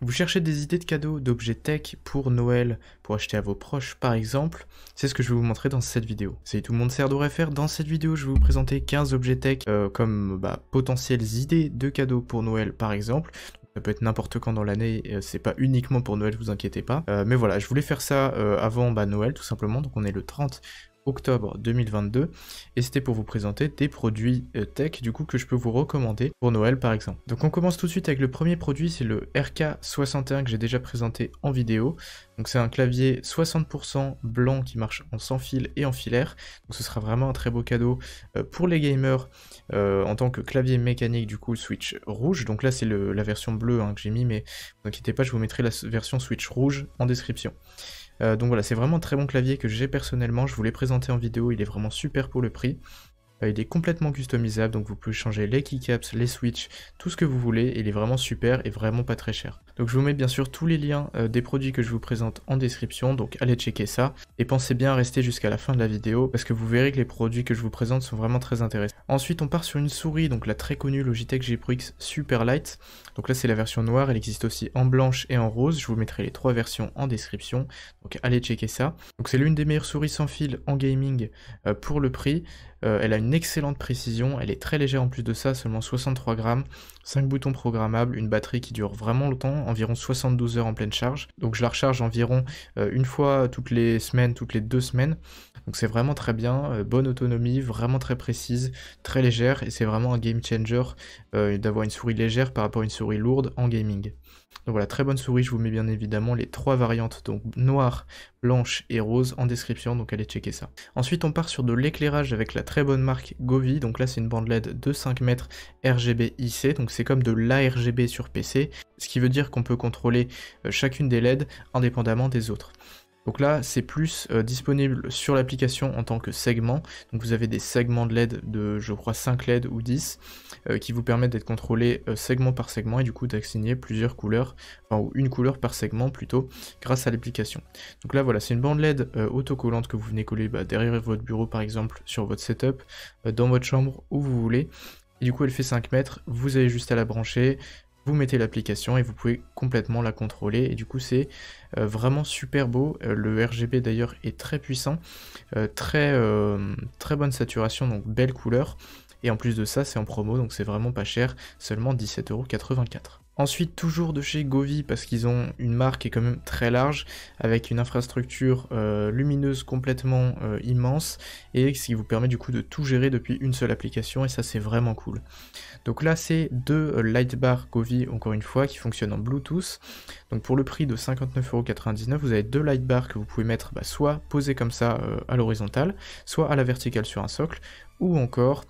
Vous cherchez des idées de cadeaux, d'objets tech pour Noël, pour acheter à vos proches par exemple, c'est ce que je vais vous montrer dans cette vidéo. Salut tout le monde, c'est ArdoRFR. Dans cette vidéo, je vais vous présenter 15 objets tech comme potentielles idées de cadeaux pour Noël par exemple. Ça peut être n'importe quand dans l'année, c'est pas uniquement pour Noël, vous inquiétez pas. Mais voilà, je voulais faire ça avant Noël tout simplement, donc on est le 30 octobre 2022 et c'était pour vous présenter des produits tech du coup que je peux vous recommander pour Noël par exemple. Donc on commence tout de suite avec le premier produit, c'est le RK61 que j'ai déjà présenté en vidéo. Donc c'est un clavier 60% blanc qui marche en sans fil et en filaire, donc ce sera vraiment un très beau cadeau pour les gamers en tant que clavier mécanique du coup switch rouge. Donc là c'est la version bleue que j'ai mis, mais ne vous inquiétez pas, je vous mettrai la version switch rouge en description. Donc voilà, c'est vraiment un très bon clavier que j'ai personnellement, je vous l'ai présenté en vidéo, il est vraiment super pour le prix. Il est complètement customisable, donc vous pouvez changer les keycaps, les switches, tout ce que vous voulez, il est vraiment super et vraiment pas très cher. Donc je vous mets bien sûr tous les liens des produits que je vous présente en description, donc allez checker ça, et pensez bien à rester jusqu'à la fin de la vidéo, parce que vous verrez que les produits que je vous présente sont vraiment très intéressants. Ensuite on part sur une souris, donc la très connue Logitech G Pro X Superlight, donc là c'est la version noire, elle existe aussi en blanche et en rose, je vous mettrai les trois versions en description, donc allez checker ça. Donc c'est l'une des meilleures souris sans fil en gaming pour le prix. Elle a une excellente précision, elle est très légère en plus de ça, seulement 63 grammes, 5 boutons programmables, une batterie qui dure vraiment longtemps, environ 72 heures en pleine charge. Donc je la recharge environ une fois toutes les semaines, toutes les 2 semaines. Donc c'est vraiment très bien, bonne autonomie, vraiment très précise, très légère, et c'est vraiment un game changer d'avoir une souris légère par rapport à une souris lourde en gaming. Donc voilà, très bonne souris, je vous mets bien évidemment les trois variantes, donc noire, blanche et rose en description, donc allez checker ça. Ensuite on part sur de l'éclairage avec la très bonne marque Govee, donc là c'est une bande LED de 5 mètres RGB IC, donc c'est comme de l'ARGB sur PC, ce qui veut dire qu'on peut contrôler chacune des LED indépendamment des autres. Donc là, c'est plus disponible sur l'application en tant que segment. Donc vous avez des segments de LED de, je crois, 5 LED ou 10 qui vous permettent d'être contrôlés segment par segment et du coup d'assigner plusieurs couleurs, enfin ou une couleur par segment plutôt, grâce à l'application. Donc là, voilà, c'est une bande LED autocollante que vous venez coller derrière votre bureau par exemple, sur votre setup, dans votre chambre, où vous voulez. Et du coup, elle fait 5 mètres, vous avez juste à la brancher. Vous mettez l'application et vous pouvez complètement la contrôler et du coup c'est vraiment super beau. Le RGB d'ailleurs est très puissant, très bonne saturation, donc belle couleur, et en plus de ça c'est en promo donc c'est vraiment pas cher, seulement 17,84 €. Ensuite, toujours de chez Govee, parce qu'ils ont une marque qui est quand même très large, avec une infrastructure lumineuse complètement immense, et ce qui vous permet du coup de tout gérer depuis une seule application, et ça c'est vraiment cool. Donc là c'est deux lightbars Govee, encore une fois, qui fonctionnent en Bluetooth. Donc pour le prix de 59,99 €, vous avez deux lightbars que vous pouvez mettre soit posés comme ça à l'horizontale, soit à la verticale sur un socle, ou encore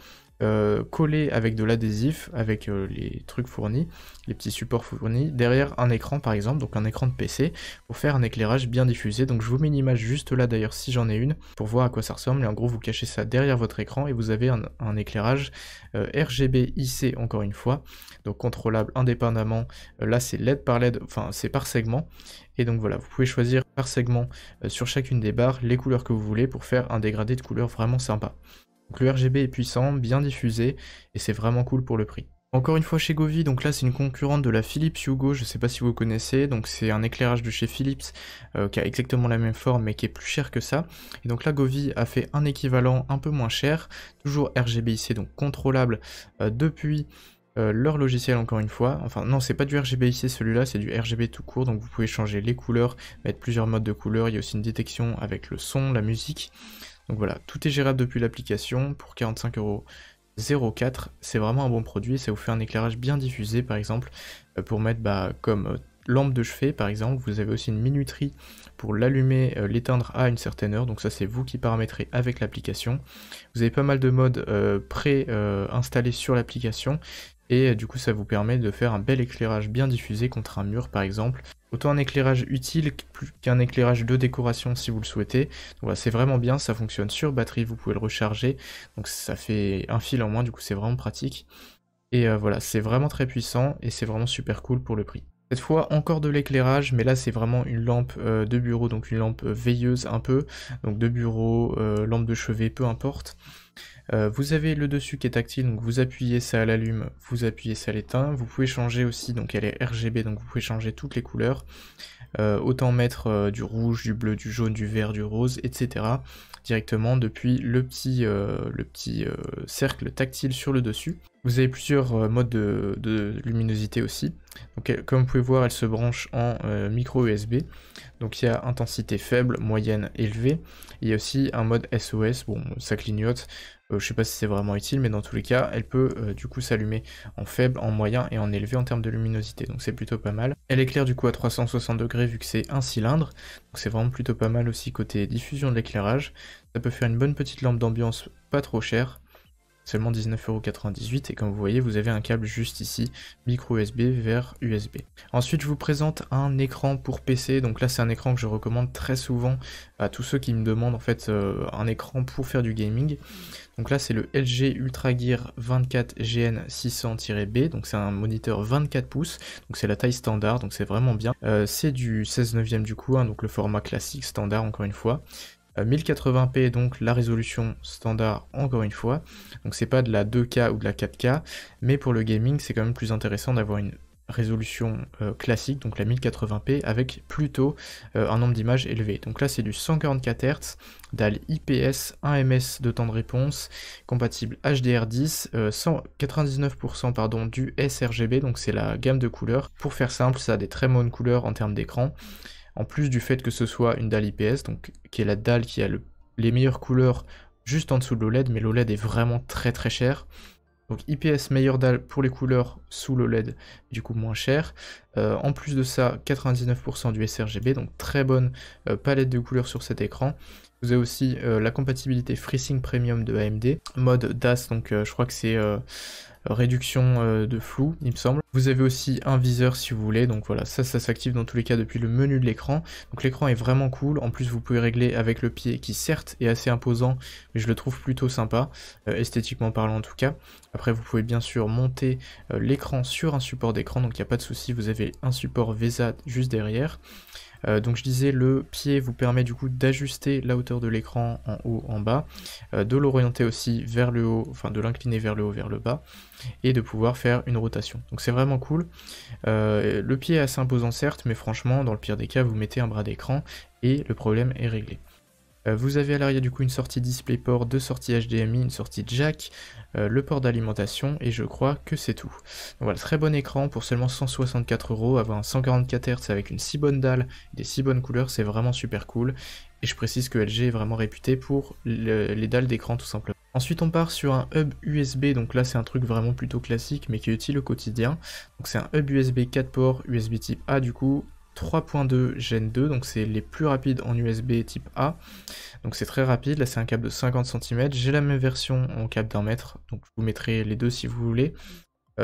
collé avec de l'adhésif, avec les trucs fournis, les petits supports fournis, derrière un écran par exemple, donc un écran de PC, pour faire un éclairage bien diffusé. Donc je vous mets une image juste là d'ailleurs si j'en ai une, pour voir à quoi ça ressemble, et en gros vous cachez ça derrière votre écran, et vous avez un éclairage RGB IC encore une fois, donc contrôlable indépendamment, là c'est LED par LED, enfin c'est par segment, et donc voilà, vous pouvez choisir par segment sur chacune des barres les couleurs que vous voulez pour faire un dégradé de couleurs vraiment sympa. Donc le RGB est puissant, bien diffusé, et c'est vraiment cool pour le prix. Encore une fois chez Govee, donc là c'est une concurrente de la Philips Hugo, je sais pas si vous connaissez, donc c'est un éclairage de chez Philips qui a exactement la même forme mais qui est plus cher que ça. Et donc là Govee a fait un équivalent un peu moins cher, toujours RGB IC, donc contrôlable depuis leur logiciel encore une fois. Enfin non, c'est pas du RGB IC celui-là, c'est du RGB tout court, donc vous pouvez changer les couleurs, mettre plusieurs modes de couleurs, il y a aussi une détection avec le son, la musique. Donc voilà, tout est gérable depuis l'application pour 45,04 €. C'est vraiment un bon produit, ça vous fait un éclairage bien diffusé par exemple, pour mettre comme lampe de chevet par exemple. Vous avez aussi une minuterie pour l'allumer, l'éteindre à une certaine heure, donc ça c'est vous qui paramétrez avec l'application. Vous avez pas mal de modes pré-installés sur l'application, et du coup ça vous permet de faire un bel éclairage bien diffusé contre un mur par exemple. Autant un éclairage utile qu'un éclairage de décoration si vous le souhaitez. Donc voilà, c'est vraiment bien, ça fonctionne sur batterie, vous pouvez le recharger, donc ça fait un fil en moins, du coup c'est vraiment pratique. Et voilà, c'est vraiment très puissant et c'est vraiment super cool pour le prix. Cette fois encore de l'éclairage, mais là c'est vraiment une lampe de bureau, donc une lampe veilleuse un peu, donc de bureau, lampe de chevet, peu importe. Vous avez le dessus qui est tactile, donc vous appuyez, ça l'allume, vous appuyez, ça l'éteint. Vous pouvez changer aussi, donc elle est RGB, donc vous pouvez changer toutes les couleurs. Autant mettre du rouge, du bleu, du jaune, du vert, du rose, etc. directement depuis le petit cercle tactile sur le dessus. Vous avez plusieurs modes de luminosité aussi. Donc, comme vous pouvez voir, elle se branche en micro USB. Donc il y a intensité faible, moyenne, élevée. Il y a aussi un mode SOS, bon ça clignote, je sais pas si c'est vraiment utile, mais dans tous les cas, elle peut du coup s'allumer en faible, en moyen et en élevé en termes de luminosité, donc c'est plutôt pas mal. Elle éclaire du coup à 360 degrés vu que c'est un cylindre, donc c'est vraiment plutôt pas mal aussi côté diffusion de l'éclairage. Ça peut faire une bonne petite lampe d'ambiance pas trop chère. Seulement 19,98 € et comme vous voyez vous avez un câble juste ici, micro USB vers USB. Ensuite je vous présente un écran pour PC, donc là c'est un écran que je recommande très souvent à tous ceux qui me demandent en fait un écran pour faire du gaming. Donc là c'est le LG UltraGear 24GN600-B, donc c'est un moniteur 24 pouces, donc c'est la taille standard, donc c'est vraiment bien. C'est du 16/9 du coup, hein, donc le format classique standard encore une fois. 1080p donc la résolution standard encore une fois, donc c'est pas de la 2K ou de la 4K, mais pour le gaming c'est quand même plus intéressant d'avoir une résolution classique, donc la 1080p avec plutôt un nombre d'images élevé. Donc là c'est du 144 Hz, dalle IPS, 1 ms de temps de réponse, compatible HDR10, 199% pardon, du sRGB, donc c'est la gamme de couleurs. Pour faire simple, ça a des très bonnes couleurs en termes d'écran. En plus du fait que ce soit une dalle IPS, donc qui est la dalle qui a les meilleures couleurs juste en dessous de l'OLED, mais l'OLED est vraiment très très cher. Donc IPS meilleure dalle pour les couleurs sous l'OLED, du coup moins cher. En plus de ça, 99% du sRGB, donc très bonne palette de couleurs sur cet écran. Vous avez aussi la compatibilité FreeSync Premium de AMD, mode DAS, donc je crois que c'est réduction de flou, il me semble. Vous avez aussi un viseur si vous voulez, donc voilà, ça s'active dans tous les cas depuis le menu de l'écran. Donc l'écran est vraiment cool, en plus vous pouvez régler avec le pied qui certes est assez imposant, mais je le trouve plutôt sympa, esthétiquement parlant en tout cas. Après vous pouvez bien sûr monter l'écran sur un support d'écran, donc il n'y a pas de souci, vous avez un support VESA juste derrière. Donc je disais, le pied vous permet du coup d'ajuster la hauteur de l'écran en haut, en bas, de l'orienter aussi vers le haut, enfin de l'incliner vers le haut, vers le bas, et de pouvoir faire une rotation. Donc c'est vraiment cool. Le pied est assez imposant certes, mais franchement, dans le pire des cas, vous mettez un bras d'écran et le problème est réglé. Vous avez à l'arrière du coup une sortie DisplayPort, deux sorties HDMI, une sortie jack, le port d'alimentation et je crois que c'est tout. Donc voilà, très bon écran pour seulement 164 €, avoir un 144 Hz avec une si bonne dalle, des si bonnes couleurs, c'est vraiment super cool. Et je précise que LG est vraiment réputé pour les dalles d'écran tout simplement. Ensuite on part sur un hub USB, donc là c'est un truc vraiment plutôt classique mais qui est utile au quotidien. Donc c'est un hub USB 4 ports, USB type A du coup, 3.2 Gen 2, donc c'est les plus rapides en USB type A, donc c'est très rapide. Là c'est un câble de 50 cm, j'ai la même version en câble d'1 mètre, donc je vous mettrai les deux si vous voulez.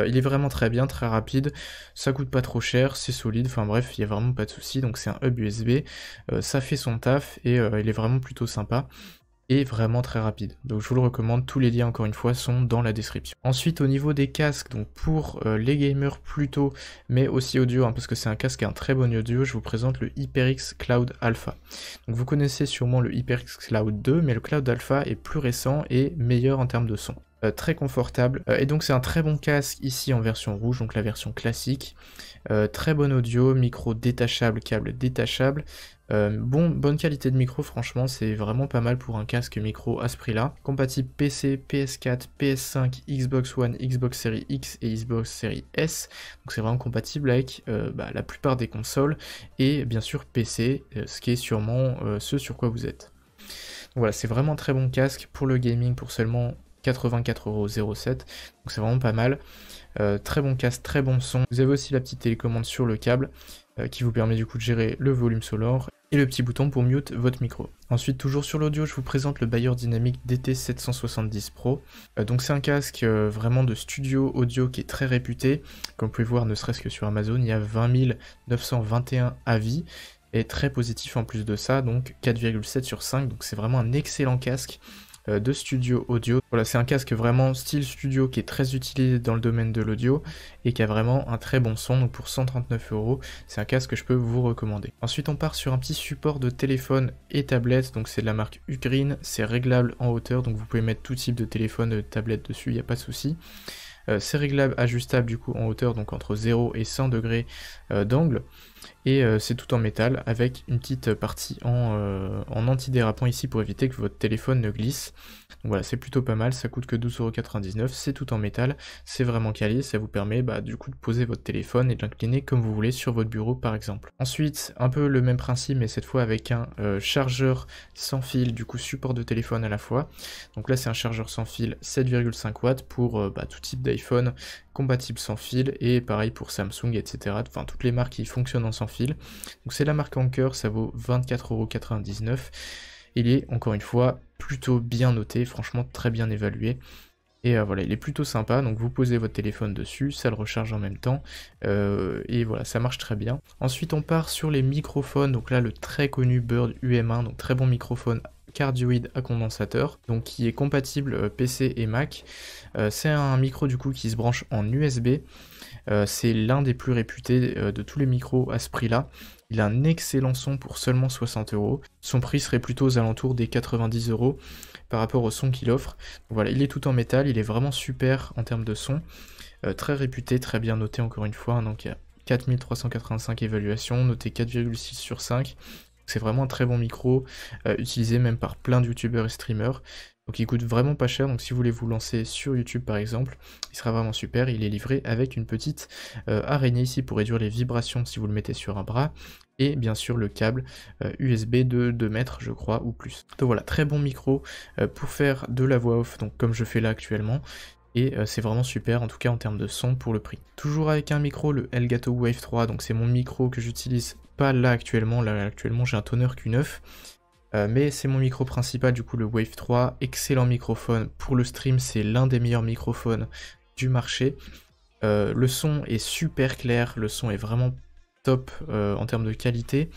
Il est vraiment très bien, très rapide, ça coûte pas trop cher, c'est solide, enfin bref, il n'y a vraiment pas de souci. Donc c'est un hub USB, ça fait son taf et il est vraiment plutôt sympa. Et vraiment très rapide, donc je vous le recommande, tous les liens encore une fois sont dans la description. Ensuite au niveau des casques, donc pour les gamers plutôt, mais aussi audio, hein, parce que c'est un casque qui a un très bon audio, je vous présente le HyperX Cloud Alpha. Donc vous connaissez sûrement le HyperX Cloud 2, mais le Cloud Alpha est plus récent et meilleur en termes de son. Très confortable, et donc c'est un très bon casque ici en version rouge, donc la version classique. Très bon audio, micro détachable, câble détachable. Bonne qualité de micro, franchement c'est vraiment pas mal pour un casque micro à ce prix là. Compatible PC, PS4, PS5, Xbox One, Xbox Series X et Xbox Series S, donc c'est vraiment compatible avec la plupart des consoles et bien sûr PC, ce qui est sûrement ce sur quoi vous êtes. Donc voilà, c'est vraiment un très bon casque pour le gaming pour seulement 84,07 €, donc c'est vraiment pas mal. Très bon casque, très bon son. Vous avez aussi la petite télécommande sur le câble qui vous permet du coup de gérer le volume sonore et le petit bouton pour mute votre micro. Ensuite, toujours sur l'audio, je vous présente le Beyerdynamic DT770 Pro. Donc c'est un casque vraiment de studio audio qui est très réputé. Comme vous pouvez voir, ne serait-ce que sur Amazon, il y a 20 921 avis. Et très positif en plus de ça, donc 4,7 sur 5, donc c'est vraiment un excellent casque. de studio audio. Voilà, c'est un casque vraiment style studio qui est très utilisé dans le domaine de l'audio et qui a vraiment un très bon son. Donc pour 139 €, c'est un casque que je peux vous recommander. Ensuite, on part sur un petit support de téléphone et tablette. Donc c'est de la marque Ugreen, c'est réglable en hauteur, donc vous pouvez mettre tout type de téléphone, de tablette dessus, il n'y a pas de souci. C'est réglable, ajustable du coup en hauteur, donc entre 0 et 100 degrés d'angle. Et c'est tout en métal avec une petite partie en antidérapant ici pour éviter que votre téléphone ne glisse. Donc voilà, c'est plutôt pas mal, ça coûte que 12,99 €, c'est tout en métal, c'est vraiment quali, ça vous permet du coup de poser votre téléphone et de l'incliner comme vous voulez sur votre bureau par exemple. Ensuite, un peu le même principe mais cette fois avec un chargeur sans fil, du coup support de téléphone à la fois. Donc là c'est un chargeur sans fil 7,5 watts pour tout type d'iPhone, compatible sans fil, et pareil pour Samsung, etc. Enfin toutes les marques qui fonctionnent en sans fil. Donc c'est la marque Anker, ça vaut 24,99 €. Il est encore une fois plutôt bien noté, franchement très bien évalué. Et voilà, il est plutôt sympa, donc vous posez votre téléphone dessus, ça le recharge en même temps, et voilà, ça marche très bien. Ensuite on part sur les microphones, donc là le très connu Bird UM1, donc très bon microphone cardioïde à condensateur, donc qui est compatible PC et Mac. C'est un micro du coup qui se branche en USB. C'est l'un des plus réputés de tous les micros à ce prix-là. Il a un excellent son pour seulement 60 €. Son prix serait plutôt aux alentours des 90 € par rapport au son qu'il offre. Donc voilà, il est tout en métal, il est vraiment super en termes de son. Très réputé, très bien noté encore une fois. Donc il y a 4385 évaluations, noté 4,6 sur 5. C'est vraiment un très bon micro, utilisé même par plein de youtubeurs et streamers. Donc il coûte vraiment pas cher, donc si vous voulez vous lancer sur YouTube par exemple, il sera vraiment super. Il est livré avec une petite araignée ici pour réduire les vibrations si vous le mettez sur un bras, et bien sûr le câble USB de 2 mètres je crois ou plus. Donc voilà, très bon micro pour faire de la voix off, donc comme je fais là actuellement. Et c'est vraiment super en tout cas en termes de son pour le prix. Toujours avec un micro, le Elgato Wave 3, donc c'est mon micro que j'utilise pas là actuellement j'ai un toner Q9. Mais c'est mon micro principal, du coup le Wave 3, excellent microphone. Pour le stream, c'est l'un des meilleurs microphones du marché. Le son est super clair, le son est vraiment top en termes de qualité.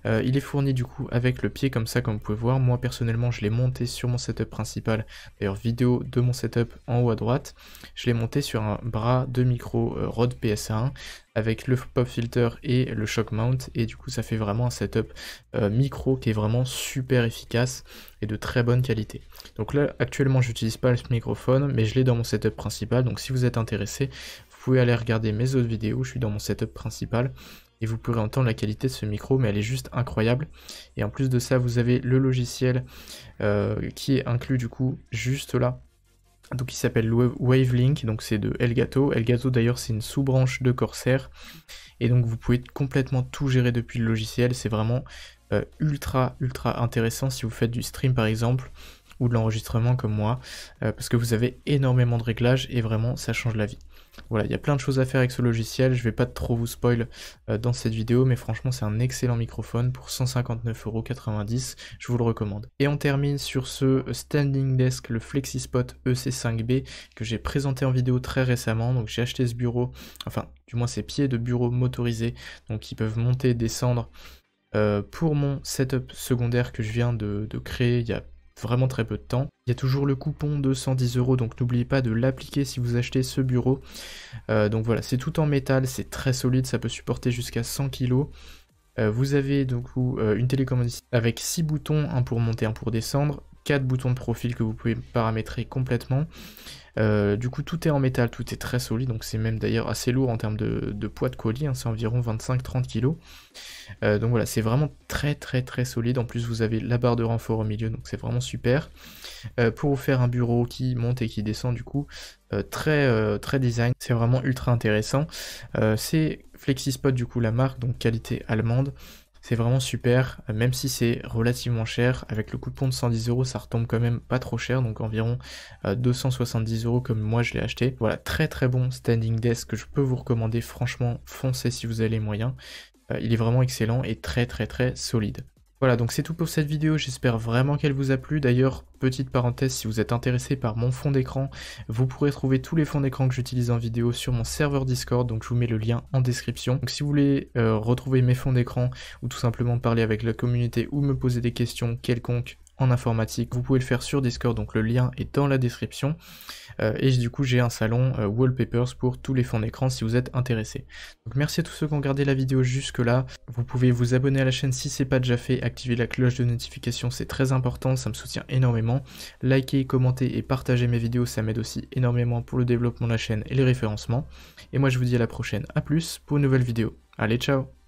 Il est fourni du coup avec le pied comme ça, comme vous pouvez voir. Moi personnellement je l'ai monté sur mon setup principal, d'ailleurs vidéo de mon setup en haut à droite. Je l'ai monté sur un bras de micro Rode PSA1 avec le pop filter et le shock mount, et du coup ça fait vraiment un setup micro qui est vraiment super efficace et de très bonne qualité. Donc là actuellement j'utilise pas ce microphone mais je l'ai dans mon setup principal, donc si vous êtes intéressé vous pouvez aller regarder mes autres vidéos, je suis dans mon setup principal et vous pourrez entendre la qualité de ce micro, mais elle est juste incroyable. Et en plus de ça vous avez le logiciel qui est inclus du coup juste là. Donc il s'appelle Wavelink, donc c'est de Elgato. Elgato d'ailleurs c'est une sous-branche de Corsair. Et donc vous pouvez complètement tout gérer depuis le logiciel. C'est vraiment ultra intéressant si vous faites du stream par exemple, ou de l'enregistrement comme moi, parce que vous avez énormément de réglages et vraiment ça change la vie. Voilà, il y a plein de choses à faire avec ce logiciel, je vais pas trop vous spoil dans cette vidéo, mais franchement c'est un excellent microphone pour 159,90 €, je vous le recommande. Et on termine sur ce Standing Desk, le FlexiSpot EC5B, que j'ai présenté en vidéo très récemment. Donc j'ai acheté ce bureau, enfin du moins ces pieds de bureau motorisés, donc qui peuvent monter et descendre pour mon setup secondaire que je viens de créer il y a vraiment très peu de temps. Il y a toujours le coupon de 110 €, donc n'oubliez pas de l'appliquer si vous achetez ce bureau. Donc voilà, c'est tout en métal, c'est très solide, ça peut supporter jusqu'à 100 kg. Vous avez donc une télécommande ici avec 6 boutons, un pour monter, un pour descendre, 4 boutons de profil que vous pouvez paramétrer complètement. Du coup tout est en métal, tout est très solide, donc c'est même d'ailleurs assez lourd en termes de poids de colis, hein, c'est environ 25-30 kg. Donc voilà, c'est vraiment très solide. En plus vous avez la barre de renfort au milieu, donc c'est vraiment super. Pour vous faire un bureau qui monte et qui descend du coup, très design, c'est vraiment ultra intéressant. C'est FlexiSpot du coup la marque, donc qualité allemande. C'est vraiment super, même si c'est relativement cher. Avec le coupon de 110 €, ça retombe quand même pas trop cher, donc environ 270 € comme moi je l'ai acheté. Voilà, très bon standing desk que je peux vous recommander, franchement, foncez si vous avez les moyens. Il est vraiment excellent et très solide. Voilà, donc c'est tout pour cette vidéo, j'espère vraiment qu'elle vous a plu. D'ailleurs, petite parenthèse, si vous êtes intéressé par mon fond d'écran, vous pourrez trouver tous les fonds d'écran que j'utilise en vidéo sur mon serveur Discord, donc je vous mets le lien en description. Donc si vous voulez retrouver mes fonds d'écran ou tout simplement parler avec la communauté ou me poser des questions quelconques en informatique. Vous pouvez le faire sur Discord, donc le lien est dans la description. Et du coup j'ai un salon Wallpapers pour tous les fonds d'écran si vous êtes intéressé. Donc merci à tous ceux qui ont regardé la vidéo jusque là. Vous pouvez vous abonner à la chaîne si c'est pas déjà fait, activer la cloche de notification, c'est très important, ça me soutient énormément. Likez, commentez et partagez mes vidéos, ça m'aide aussi énormément pour le développement de la chaîne et les référencements. Et moi je vous dis à la prochaine, à plus pour une nouvelle vidéo. Allez, ciao!